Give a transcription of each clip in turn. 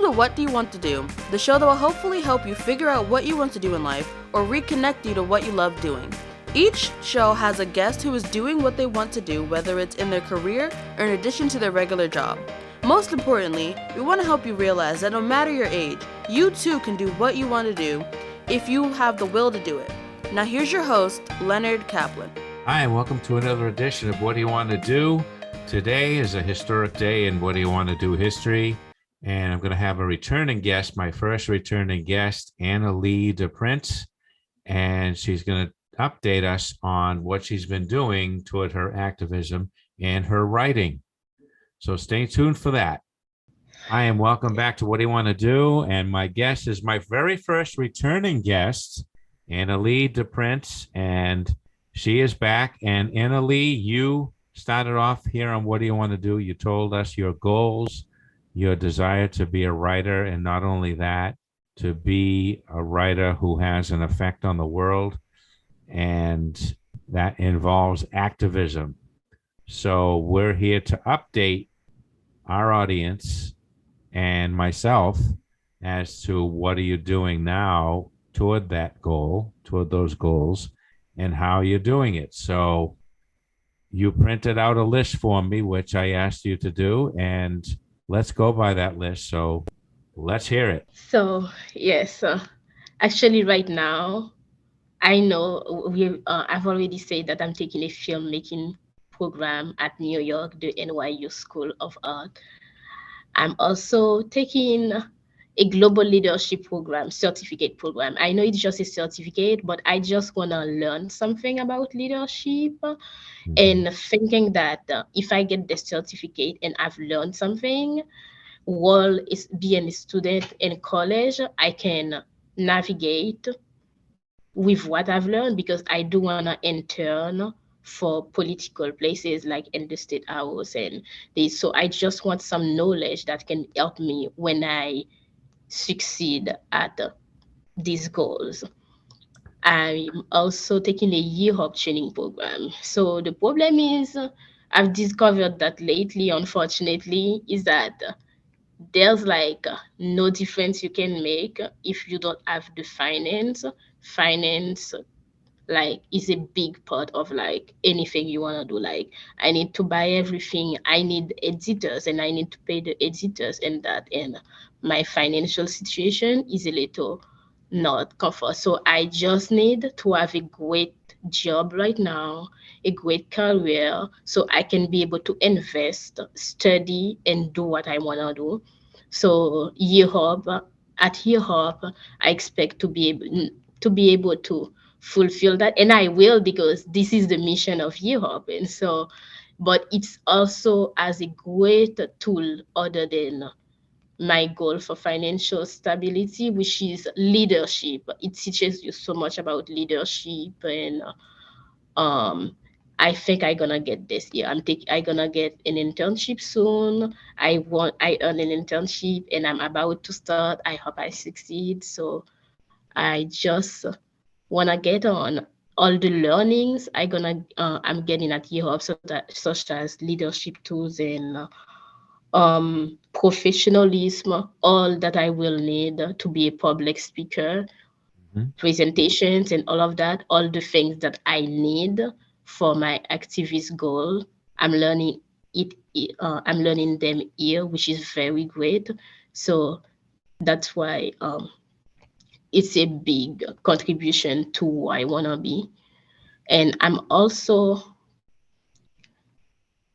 to What Do You Want to Do, the show that will hopefully help you figure out what you want to do in life or reconnect you to what you love doing. Each show has a guest who is doing what they want to do, whether it's in their career or in addition to their regular job. Most importantly, we want to help you realize that no matter your age, you too can do what you want to do if you have the will to do it. Now here's your host, Leonard Kaplan. Hi, and welcome to another edition of What Do You Want to Do? Today is a historic day in What Do You Want to Do history, and I'm going to have a returning guest, my first returning guest, Annalee DePrince, and she's going to update us on what she's been doing toward her activism and her writing. So stay tuned for that. Hi, and welcome back to What Do You Want to Do? And my guest is my very first returning guest, Annalee DePrince, and she is back. And Annalee, you started off here on What Do You Want to Do? You told us your goals, your desire to be a writer, and not only that, to be a writer who has an effect on the world, and that involves activism. So we're here to update our audience and myself as to what are you doing now toward that goal, toward those goals, and how you're doing it. So you printed out a list for me, which I asked you to do, and let's go by that list. So let's hear it. So yes, actually, right now, I know I've already said that I'm taking a filmmaking program at New York, the NYU School of Art. I'm also taking a global leadership program, certificate program. I know it's just a certificate, but I just want to learn something about leadership and thinking that if I get the certificate and I've learned something, while is being a student in college, I can navigate with what I've learned because I do want to intern for political places like in the state house and this. So I just want some knowledge that can help me when I succeed at these goals. I'm also taking a year of training program. So the problem is I've discovered that lately, unfortunately, is that there's like no difference you can make if you don't have the finance. Finance like is a big part of like anything you want to do. Like I need to buy everything, I need editors and I need to pay the editors and that, and my financial situation is a little not comfort. So I just need to have a great job right now, a great career, so I can be able to invest, study, and do what I want to do. So year up, I expect to be able to fulfill that, and I will because this is the mission of Europe. And so, but it's also as a great tool other than my goal for financial stability, which is leadership. It teaches you so much about leadership, and um, I think I gonna get this year. I gonna get an internship soon. I earn an internship, and I'm about to start. I hope I succeed. So I just wanna get on all the learnings I'm getting at Europe, such as leadership tools and professionalism, all that I will need to be a public speaker, presentations and all of that, all the things that I need for my activist goal. I'm learning I'm learning them here, which is very great. So that's why it's a big contribution to who I wanna be. And I'm also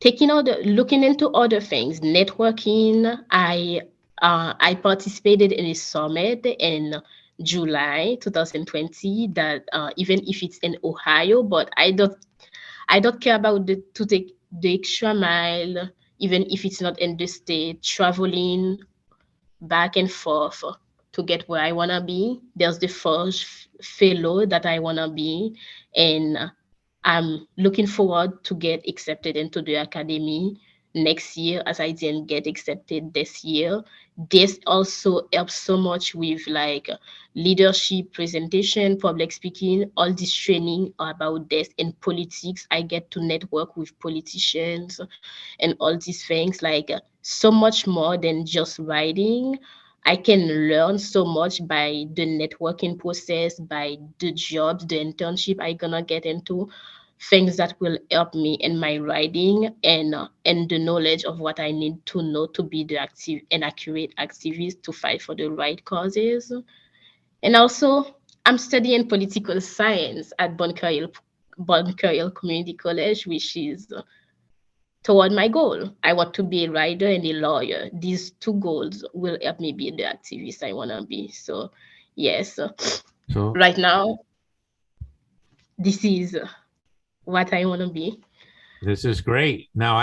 looking into other things, networking. I participated in a summit in July 2020 that even if it's in Ohio, but I don't care about to take the extra mile, even if it's not in the state, traveling back and forth to get where I wanna be. There's the first fellow that I wanna be, and I'm looking forward to get accepted into the academy next year as I didn't get accepted this year. This also helps so much with like leadership, presentation, public speaking, all this training about this. In politics, I get to network with politicians and all these things, like so much more than just writing. I can learn so much by the networking process, by the jobs, the internship I gonna get into, things that will help me in my writing and the knowledge of what I need to know to be the active and accurate activist to fight for the right causes. And also, I'm studying political science at Bunker Hill Community College, which is toward my goal. I want to be a writer and a lawyer. These two goals will help me be the activist I want to be. So, yes, So right now, this is what I want to be. this is great. Now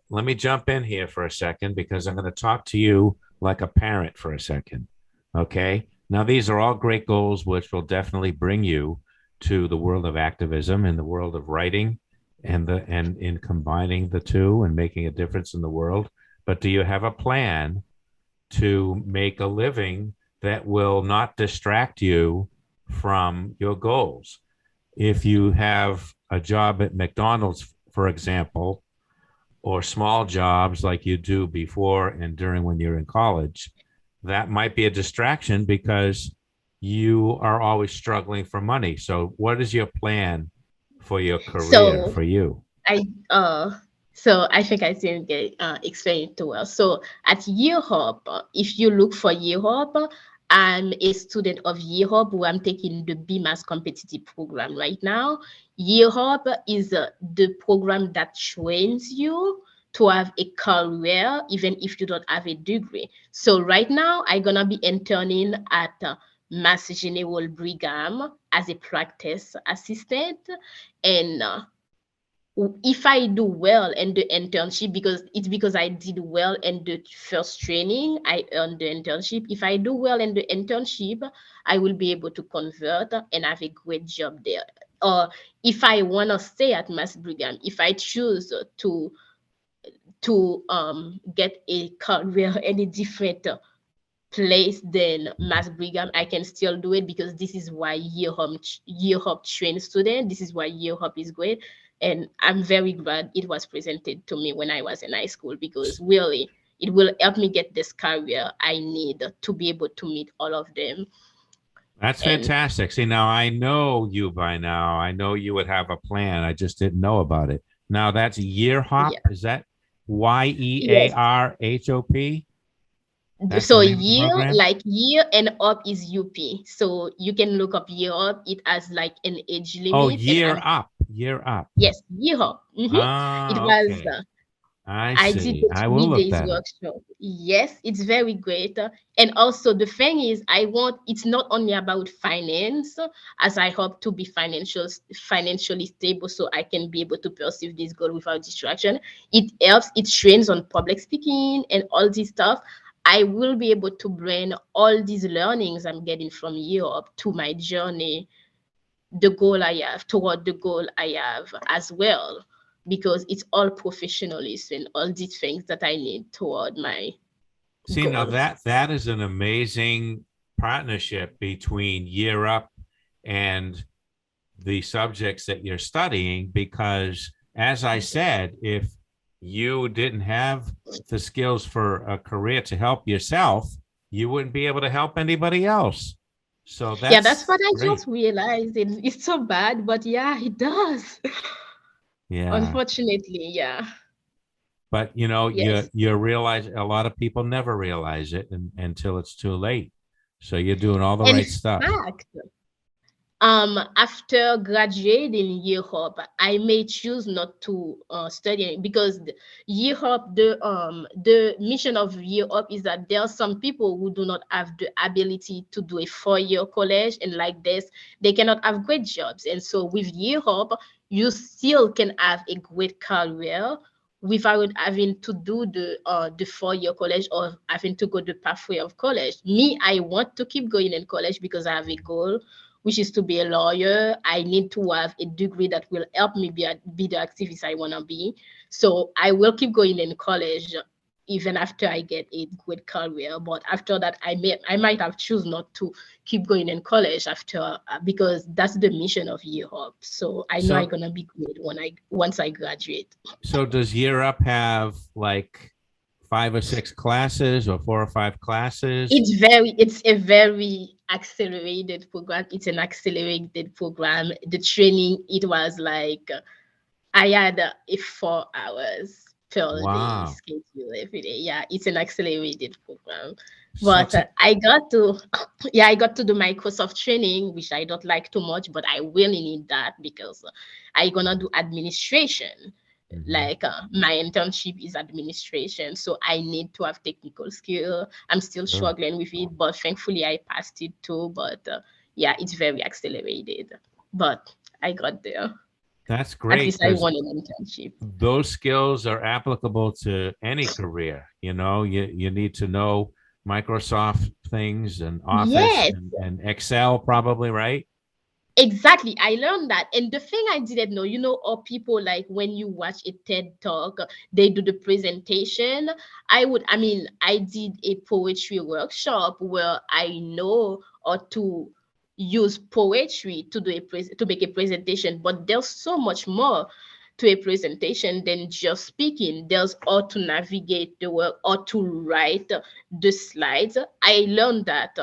let me jump in here for a second because I'm going to talk to you like a parent for a second. Okay. Now, these are all great goals, which will definitely bring you to the world of activism and the world of writing and in combining the two and making a difference in the world. But do you have a plan to make a living that will not distract you from your goals? If you have a job at McDonald's, for example, or small jobs like you do before and during when you're in college, that might be a distraction because you are always struggling for money. So what is your plan for your career So, for you? I I think I didn't get explain it too well. So at Year Hop, if you look for Year Hop, I'm a student of Year Hop who I'm taking the BMAS competitive program right now. Year Hop is the program that trains you to have a career even if you don't have a degree. So right now I'm gonna be interning at Mass General Brigham as a practice assistant and if I do well in the internship, because I did well in the first training, I earned the internship. If I do well in the internship, I will be able to convert and have a great job there. Or if I want to stay at Mass Brigham, if I choose to get a career in a different place than Mass Brigham, I can still do it because this is why Year Hop trains students. This is why Year Hop is great. And I'm very glad it was presented to me when I was in high school because really it will help me get this career I need to be able to meet all of them. That's And fantastic. See, now I know you by now. I know you would have a plan. I just didn't know about it. Now that's Year Hop. yeah, Is that YEARHOP? That's the so name of the year, program? like year and up is UP. So you can look up year up. It has like an age Oh, limit, and Year I'm Up. Year Up. yes, year up. It Ah, was okay. I I did see. the I will three look days that up. workshop. Yes, it's very great. And also the thing is, it's not only about finance, as I hope to be financially stable so I can be able to pursue this goal without distraction. It trains on public speaking and all this stuff. I will be able to bring all these learnings I'm getting from Europe to my journey, the goal I have, toward the goal I have as well, because it's all professionalism and all these things that I need toward my See, now goal. that is an amazing partnership between Year Up and the subjects that you're studying, because as I said, if you didn't have the skills for a career to help yourself, you wouldn't be able to help anybody else. So Yeah, that's that's what I great. just realized. It's so bad, but yeah, it does. Yeah. Unfortunately, yeah. But you know, Yes. you realize a lot of people never realize it until it's too late. So you're doing all the In right stuff. fact, after graduating year hop, I may choose not to study because year hop, the mission of year hop is that there are some people who do not have the ability to do a 4-year college, and like this they cannot have great jobs. And so with year hop you still can have a great career without having to do the 4-year college or having to go the pathway of college. Me, I want to keep going in college because I have a goal, which is to be a lawyer. I need to have a degree that will help me be the activist I want to be. So I will keep going in college even after I get a good career. But after that, I might have choose not to keep going in college after because that's the mission of Year Hop. So I know I'm So gonna be good once I graduate. so does Year Up have like 5 or 6 classes or 4 or 5 classes? It's a very accelerated program. It's an accelerated program. The training, it was like I had a 4 hours per day Wow. schedule every day. Yeah, it's an accelerated program. So But t- I got to, yeah, I got to do Microsoft training, which I don't like too much, but I really need that because I gonna do administration. Mhm. Like my internship is administration, so I need to have technical skill. I'm still Sure. struggling with it, but thankfully I passed it too. But yeah, it's very accelerated. But I got there. That's At great least I because want an internship. those skills are applicable to any career. You need to know Microsoft things and Office Yes, and Excel, probably, right? exactly. I learned that. And the thing I didn't know, or people like when you watch a TED talk, they do the presentation. I did a poetry workshop where I know or to use poetry to do to make a presentation, but there's so much more to a presentation than just speaking. There's how to navigate the work or to write the slides. I learned that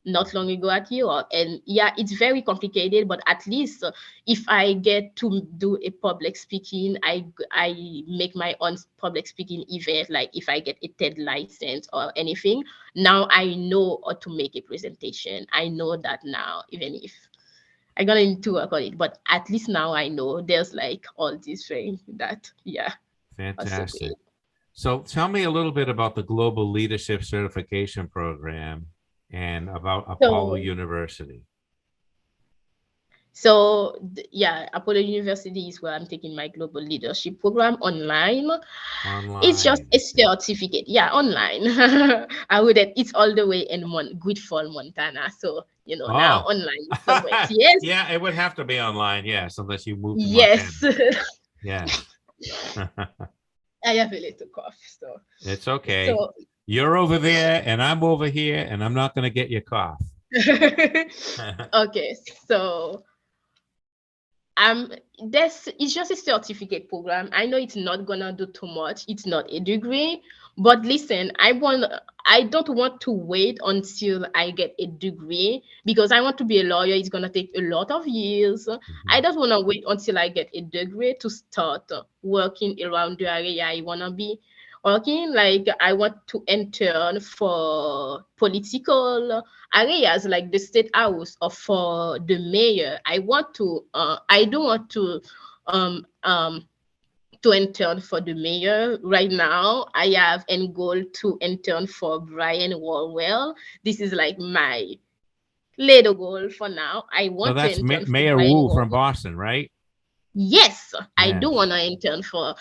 not long ago at Europe. And yeah, it's very complicated, but at least if I get to do a public speaking, I make my own public speaking event. Like if I get a TED license or anything, now I know how to make a presentation. I know that now, even if I got into work on it, but at least now I know there's like all these things that, yeah, are so Fantastic. great. So tell me a little bit about the Global Leadership Certification Program and about Apollo So University. Yeah, Apollo University is where I'm taking my global leadership program online. It's just Online. a certificate. Yeah, online. I wouldn't. It's all the way in Good Fall, Montana. So now Oh, online is so great. Yes, yeah, it would have to be online, yes, unless you move to Montana. yes. Yes. I have a little cough. It's okay. So You're over there and I'm over here, and I'm not going to get your cough. okay. So um this it's just a certificate program. I know it's not gonna do too much. It's not a degree, but listen, I don't want to wait until I get a degree because I want to be a lawyer. It's gonna take a lot of years. I Mhm. don't want to wait until I get a degree to start working around the area I wanna be working. Like I want to intern for political areas like the state house or for the mayor. I don't want um um to intern for the mayor right now. I have end goal to intern for Brian Walwell. This is like my little goal for now. I So want to that's intern for Mayor Brian Wu from Walwell. Boston, right? Yes, I do Yes. want to intern for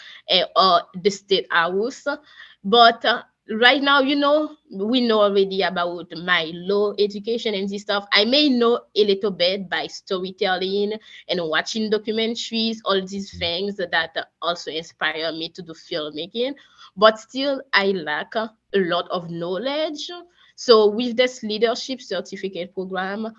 the state house, but right now, we know already about my low education and this stuff. I may know a little bit by storytelling and watching documentaries, all these things that also inspire me to do filmmaking, but still, I lack a lot of knowledge. So, with this leadership certificate program,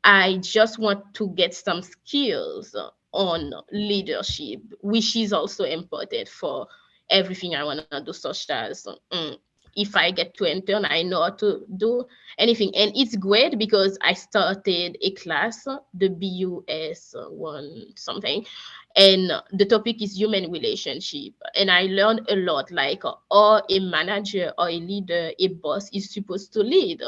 I just want to get some skills on leadership, which is also important for everything I want to do, such as if I get to intern, I know how to do anything. And it's great because I started a class, the BUS one something, and the topic is human relationship. And I learned a lot, like or a manager or a leader, a boss is supposed to lead,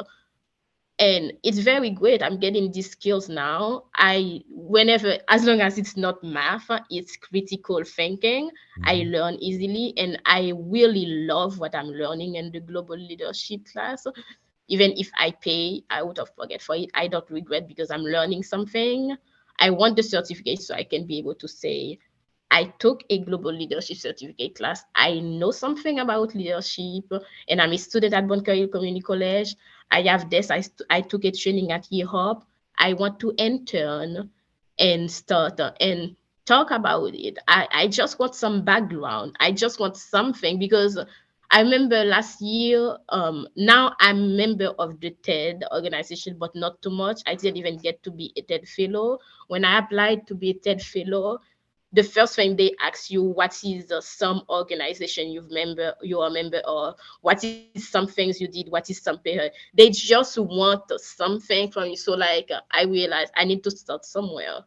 and it's very great. I'm getting these skills now. Whenever, as long as it's not math, it's critical thinking. I Mhm. learn easily, and I really love what I'm learning in the global leadership class. Even if I pay, I would have forget for it. I don't regret because I'm learning something. I want the certificate so I can be able to say I took a global leadership certificate class. I know something about leadership, and I'm a student at Bon Career Community College. I have this. I took a training at Europe. I want to intern and start and talk about it. I just want some background. I just want something because I remember last year. Now I'm member of the TED organization, but not too much. I didn't even get to be a TED fellow. When I applied to be a TED fellow, the first thing they ask you, what is some organization you're a member of, what is some things you did, what is some period. They just want something from you. So like I realized I need to start somewhere.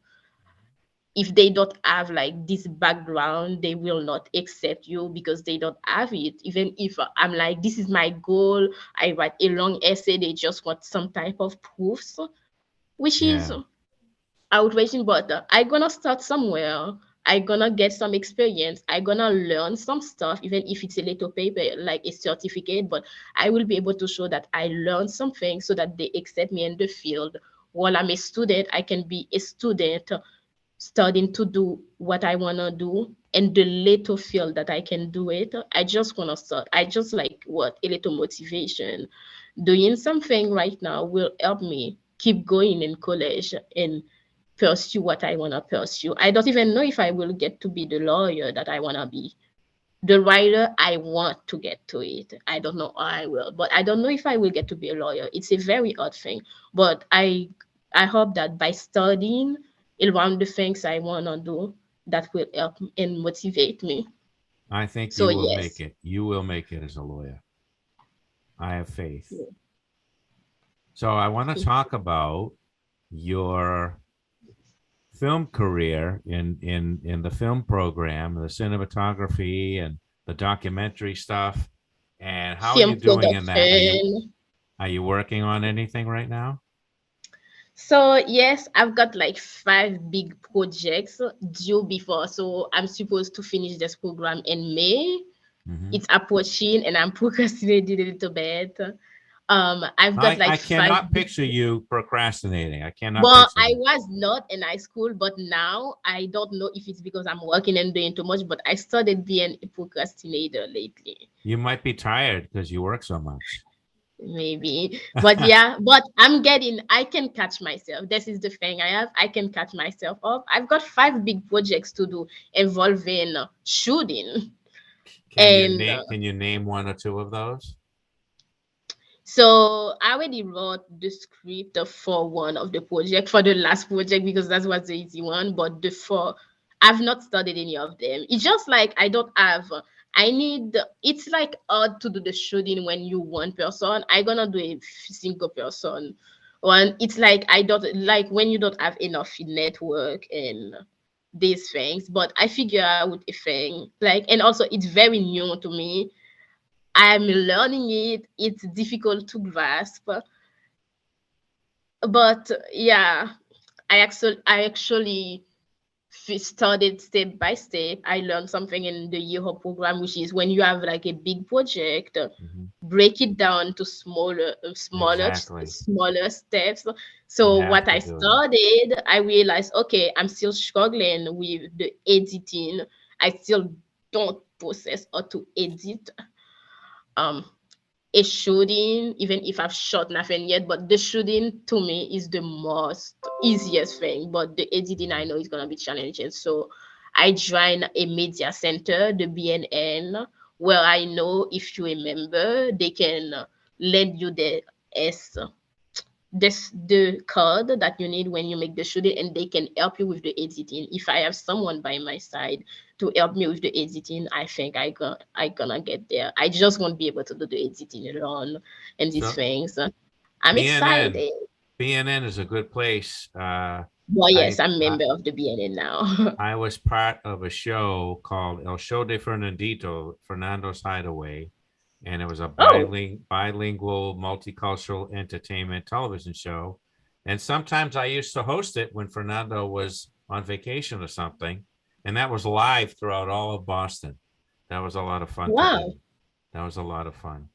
If they don't have like this background, they will not accept you because they don't have it. Even if I'm like, this is my goal, I write a long essay, they just want some type of proofs, which is Yeah. outraging. But I gonna start somewhere. I gonna get some experience. I gonna learn some stuff, even if it's a little paper, like a certificate. But I will be able to show that I learned something so that they accept me in the field. While I'm a student, I can be a student studying to do what I wanna do and the little field that I can do it. I just wanna start. I just like what a little motivation. Doing something right now will help me keep going in college and pursue what I wanna pursue. I don't even know if I will get to be the lawyer that I wanna be. The writer, I want to get to it. I don't know how I will, but I don't know if I will get to be a lawyer. It's a very odd thing, but I hope that by studying around the things I wanna do, that will help and motivate me. I think So you will make yes. it. You will make it as a lawyer. I have faith. So I want to talk about your film career in the film program, the cinematography and the documentary stuff. And how are you Film doing in that? production. Are you working on anything right now? So yes, I've got like 5 big projects due before. So I'm supposed to finish this program in May. Hmm. It's approaching and I'm procrastinating a little bit. I've got I like five cannot big, picture you procrastinating. I cannot but picture I that. was not in high school, but now I don't know if it's because I'm working and doing too much, but I started being a procrastinator lately. You might be tired because you work so much. Maybe, but yeah, but I can catch myself. This is the thing I have. I can catch myself up. I've got 5 big projects to do involving shooting. And Can you name one or two of those? so I already wrote the script for one of the project, for the last project, because that was the easy one. But the four, I've not studied any of them. It's just like I don't have. I need. It's like hard to do the shooting when you one person. I gonna do a single person one. It's like I don't like when you don't have enough network and these things. But I figure out a thing like, and also it's very new to me. I'm learning it. It's difficult to grasp, but yeah, I actually started step by step. I learned something in the year program, which is when you have like a big project, Hmm. break it down to Exactly. smaller steps. You So have what to I do that. started, I realized, okay, I'm still struggling with the editing. I still don't process how to edit. Um, a shooting, even if I've shot nothing yet, but the shooting to me is the most easiest thing. But the editing I Mhm. know is gonna be challenging. So I joined a media center, the BNN, where I know if you remember, they can lend you the S this the code that you need when you make the shooting, and they can help you with the editing. If I have someone by my side to help me with the editing, I think I gonna get there. I just won't be able to do the editing alone and these So things. I'm BNN, excited. BNN is a good place. Well, I, yes, I'm I member of the BNN now. I was part of a show called El Show de Fernandito, Fernando's Hideaway, and it was a Oh, bilingual, multicultural entertainment television show. And sometimes I used to host it when Fernando was on vacation or something, and that was live throughout all of Boston. That was a lot of fun to wow. do. That was a lot of fun.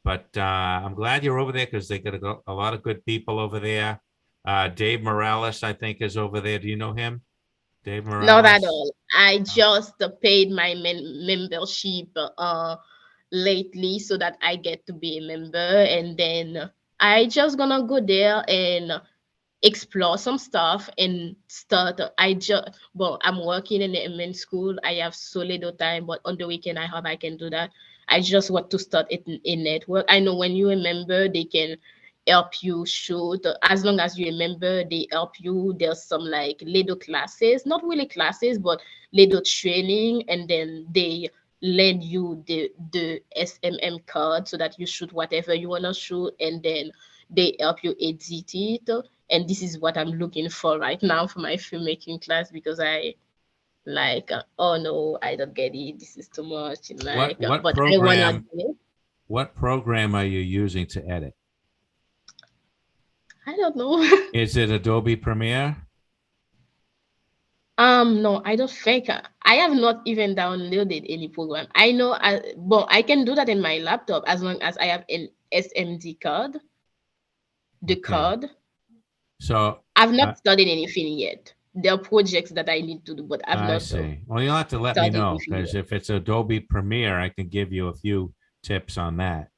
But I'm glad you're over there because they got a lot of good people over there. Dave Morales, I think, is over there. Do you know him? Dave Not at Morales? all. I Oh, just paid my membership lately so that I get to be a member, and then I just gonna go there and explore some stuff and start. I just well, I'm working in the MN school. I have so little time, but on the weekend I hope I can do that. I just want to start a network. I know when you remember, they can. help you shoot. As long as you remember, they help you. There's some like little classes, not really classes, but little training, and then they lend you the SMM card so that you shoot whatever you wanna shoot, and then they help you edit it. And this is what I'm looking for right now for my filmmaking class, because I like oh no, I don't get it, this is too much, and What like what but I wanna program do it. what program are you using to edit? I don't know. Is it Adobe Premiere? No, I don't think I have not even downloaded any program. I know but I can do that in my laptop as long as I have an SMD card, the Okay. card. So I've uh, not studied anything yet. There are projects that I need to do, but I've I not see. Well, you'll have to let me studied know, anything because yet. if it's Adobe Premiere, I can give you a few tips on that.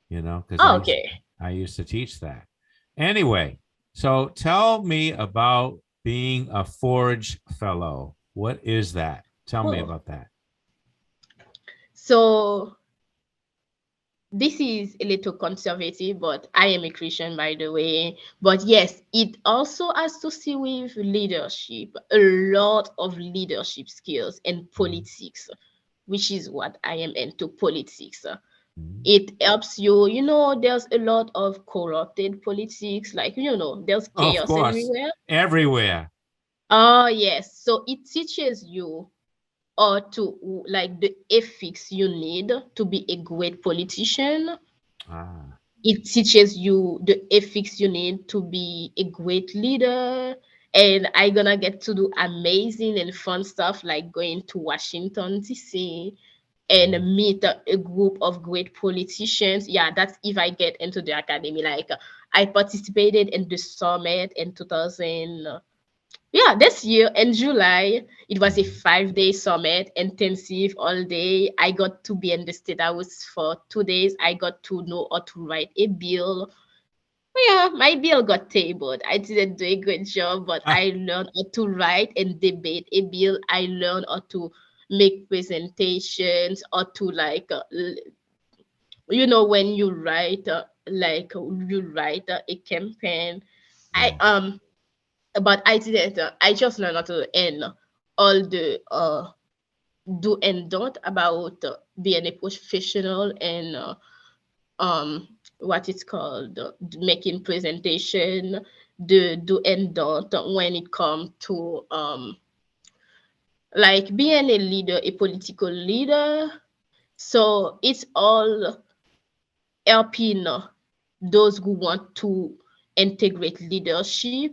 Because Oh, okay. I used to teach that. Anyway, so tell me about being a Forge Fellow. What is that? Tell me Oh, about that. so this is a little conservative, but I am a Christian, by the way. But yes, it also has to see with leadership, a lot of leadership skills and politics, which is what I am into, politics. Mhm. It helps you, there's a lot of corrupted politics, like, there's Of chaos course, everywhere. everywhere. Oh, yes. So it teaches you or to like the ethics you need to be a great politician. Ah, It teaches you the ethics you need to be a great leader. And I gonna get to do amazing and fun stuff like going to Washington DC and meet a group of great politicians. Yeah, that's if I get into the academy. Like I participated in the summit in 2000. Yeah, this year in July, it was a 5-day summit, intensive all day. I got to be in the State House for 2 days. I got to know how to write a bill. Yeah, my bill got tabled. I didn't do a good job, but ah, I learned how to write and debate a bill. I learned how to make presentations, or to like, when you write, a campaign. I yes. but I didn't. I just learned how to end all the do and don't about being a professional and what it's called, making presentation, the do and don't when it comes to like being a leader, a political leader. So it's all helping those who want to integrate leadership,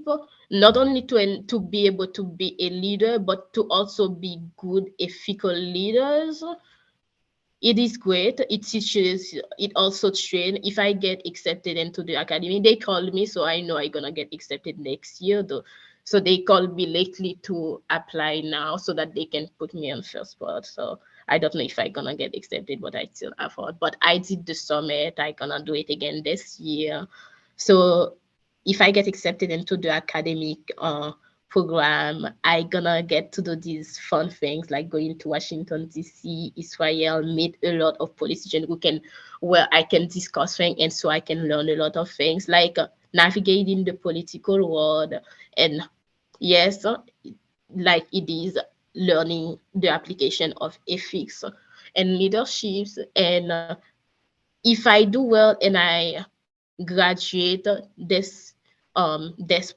not only to be able to be a leader, but to also be good ethical leaders. It is great. It teaches, it also train. If I get accepted into the academy, they called me, so I know I'm gonna get accepted next year though. So they called me lately to apply now so that they can put me on first spot. So I don't know if I'm gonna get accepted, but I still afford. But I did the summit. I gonna do it again this year. So if I get accepted into the academic program, I gonna get to do these fun things like going to Washington DC, Israel, meet a lot of politicians where I can discuss things, and so I can learn a lot of things like navigating the political world. And yes, like it is learning the application of ethics and leaderships. And if I do well and I graduate this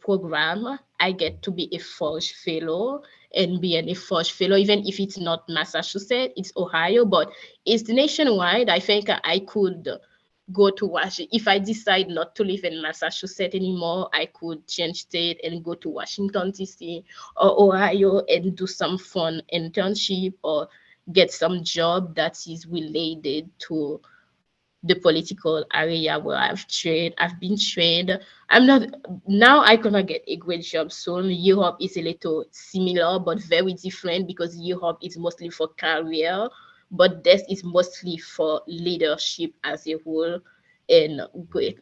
program, I get to be a Forge Fellow. And being a Forge Fellow, even if it's not Massachusetts, it's Ohio, but it's nationwide. I think I could go to Washington. If I decide not to live in Massachusetts anymore, I could change state and go to Washington, D.C. or Ohio and do some fun internship or get some job that is related to the political area where I've been trained. I'm not now I gonna get a great job soon. Europe is a little similar but very different because Europe is mostly for career, but this is mostly for leadership as a whole. And great.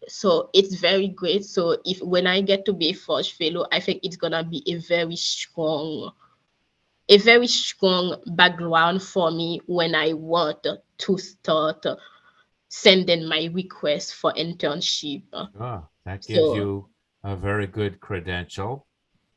So it's very great. So if when I get to be a Forge Fellow, I think it's gonna be a very strong background for me when I want to start send in my request for internship. Sure. That gives So you a very good credential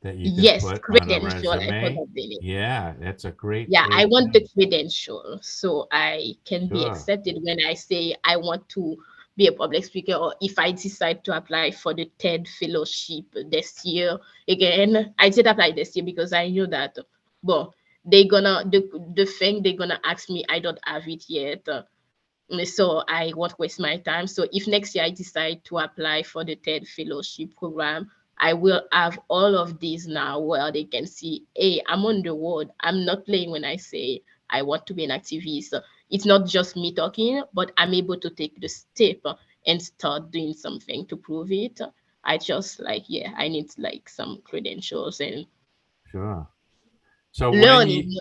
that you can yes, put on a credential, I resume. forgot the name. Yeah, that's a great, Yeah, I great want the thing. credential so I can be Sure. accepted when I say I want to be a public speaker, or if I decide to apply for the TED Fellowship this year. Again, I did apply this year because I knew that, well, the thing they're gonna ask me, I don't have it yet. So I won't waste my time. So if next year I decide to apply for the TED Fellowship program, I will have all of these now where they can see, hey, I'm on the road. I'm not playing when I say I want to be an activist. It's not just me talking, but I'm able to take the step and start doing something to prove it. I just like, yeah, I need like some credentials and Sure. So when you learning.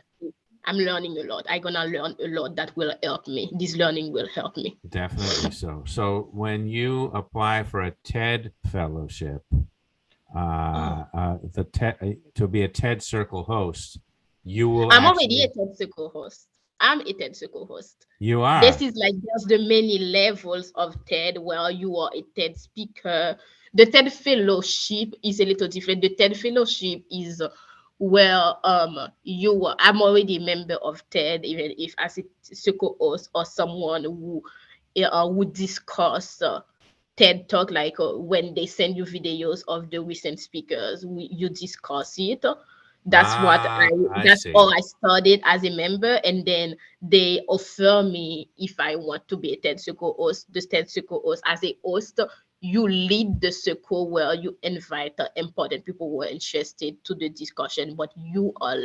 I'm learning a lot. I'm gonna learn a lot that will help me. This learning will help me. definitely so. So when you apply for a TED fellowship, Oh, the TED to be a TED Circle host, you will I'm already a actually TED Circle host. I'm a TED Circle host. you This are. is like there's the many levels of TED where you are a TED speaker. The TED Fellowship is a little different. The TED Fellowship is where I'm already a member of TED, even if as a Circle host or someone who would discuss TED Talk, like when they send you videos of the recent speakers, you discuss it. That's what Ah, I that's all see. I studied as a member, and then they offer me if I want to be a TED Circle host, the TED Circle host as a host. You lead the circle where you invite important people who are interested to the discussion, but you are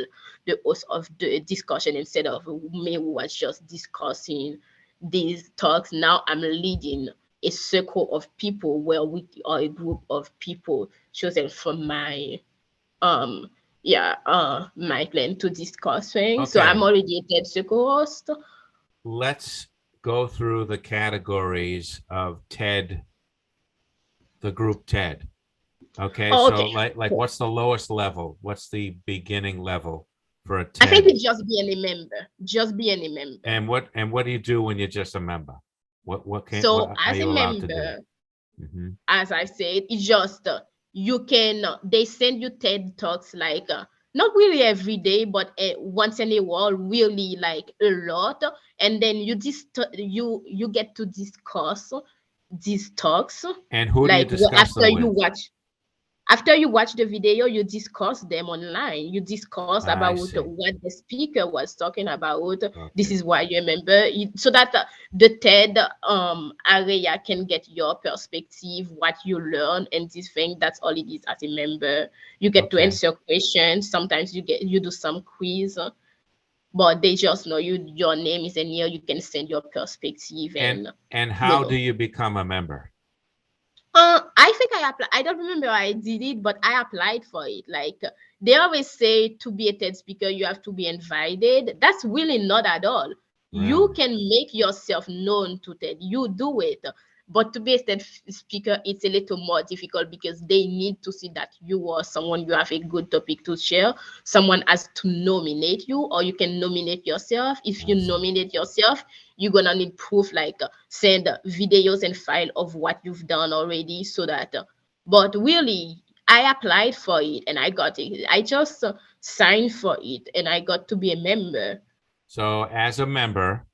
the host of the discussion instead of me who was just discussing these talks. Now I'm leading a circle of people where we are a group of people chosen from my um my plan to discuss things. So I'm Okay, already a TED circle host. let's go through the categories of TED, the group TED. Okay, Oh, so okay. like what's the lowest level? What's the beginning level for a I think TED? it's just being a member. Just being a member. And what do you do when you're just a member? What So are as a you allowed to do? member, Hmm. as I said, it's just you can they send you TED talks like not really every day, but once in a while, really like a lot, and then you get to discuss these talks And who do you like discuss them with? after you watch the video, you discuss them online. You discuss I about see. what the speaker was talking about. This Okay. is why you remember it, so that the TED area can get your perspective, what you learn, and this thing. That's all it is as a member. You get to Okay. answer questions. Sometimes you do some quiz, but they just know your name is in here. You can send your perspective And and and you how do know. you become a member? I think I applied. I don't remember how I did it, but I applied for it. Like they always say to be a TED speaker, you have to be invited. That's really not at all. You Really? can make yourself known to TED. You do it. But to be a TED speaker, it's a little more difficult because they need to see that you are someone you have a good topic to share. Someone has to nominate you, or you can nominate yourself. If you I see. nominate yourself, you're gonna need proof like send videos and file of what you've done already so that but really I applied for it and I got it. I just signed for it and I got to be a member. So as a member,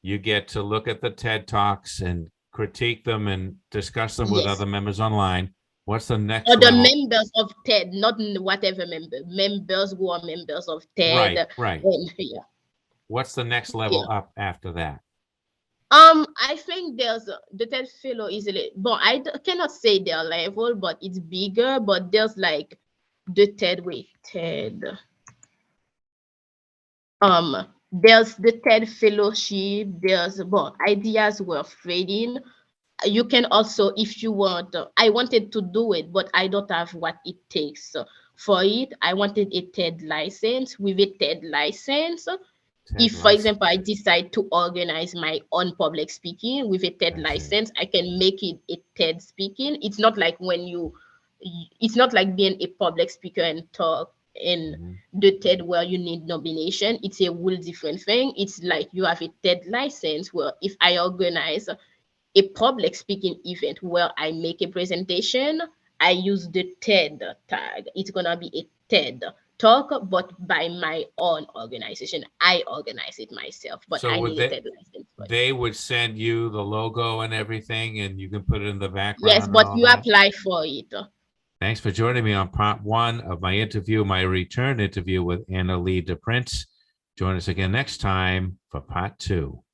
you get to look at the TED Talks and critique them and discuss them with Yes, other members online. What's the or next the level? members of TED, not whatever members who are members of TED. Right, right. And yeah, What's the next level yeah. up after that? I think there's the TED Fellow is a little, but cannot say their level, but it's bigger. But there's like the TED way, TED. There's the TED Fellowship. There's well, ideas worth reading. You can also, if you want, I wanted to do it, but I don't have what it takes for it. I wanted a TED license. With a TED license, TED if for license. example I decide to organize my own public speaking with a TED I see. license, I can make it a TED speaking. It's not like it's not like being a public speaker and talk in Mhm. the TED where you need nomination. It's a whole different thing. It's like you have a TED license where if I organize a public speaking event where I make a presentation, I use the TED tag. It's gonna be a TED talk, but by my own organization. I organize it myself, but So I would need a TED license for it. they would send you the logo and everything, and you can put it in the Yes, background and but all you that? apply for it. Thanks for joining me on part one of my interview, my return interview with Annalee DePrince. Join us again next time for part two.